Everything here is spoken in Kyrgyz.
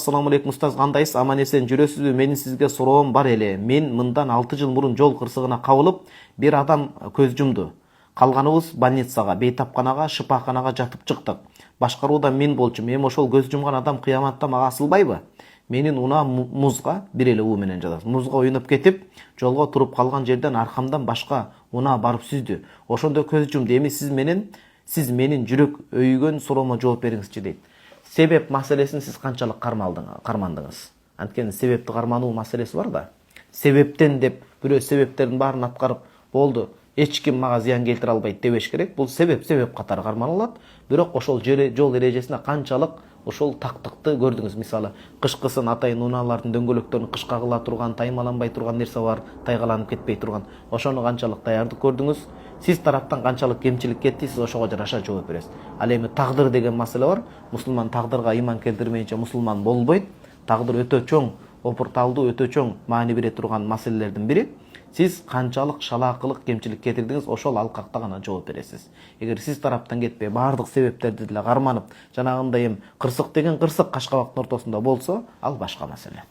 Assalamu алейкум устаз, кандайсыз? Аман эсен жүрөсүзбү? Менин сизге суроом бар эле. Мен мындан 6 жыл мурун жол кырсыгына кабылып, бир адам көз жумду. Калганыбыз больницага, бейтапканага, шыпаканага жатып чыктык. Башкарууда мен болчумун. Эми ошол көз жумган адам кыяматта мага асылбайбы? Менин унаам музга, бир эле у менен жатат. Музга уюнуп кетип, жолго туруп калган жерден аркамдан башка унаа барып сүздү. Ошондо көз жумду. Эми сиз менин жүрөк өйгөн суроомо жооп бериңизчи дейт. Себеп маселесин сиз канчалык кармандыңыз? Анткени себепти кармануу маселеси бар да. Себептен деп бирөө себептердин баарын аткарып болду, эч ким мага зыян келтире албайт дебеш керек. Бул себеп катары карманалат. Бирок ошол жол эрежесине канчалык ошол тактыкты көрдүңүз? Мисалы, кышкысын атайын унаалардын дөңгөлөктөрүн кышкагыла турган, таймаланбай турган нерсе бар, тайгаланып кетпей турган. Ошону канчалык даярдык көрдүңүз? Сиз тараптан канчалык кемчилик кетти, сиз ошого жараша жооп бересиз. Ал эми тагдыр деген маселе бар. Мусулман тагдырга ыйман келтирмейинче мусулман болбойт. Тагдыр өтө чоң, опурталдуу, өтө чоң маани бере турган маселелердин бири. Сиз канчалык шалаакылык кемчилик кетирдиңиз, ошол алкакта гана жооп бересиз. Эгер сиз тараптан кетпей, баардык себептерди деле карманып, жанагындай кырсык деген кырсык Кашкабактын ортосунда болсо, ал башка маселе.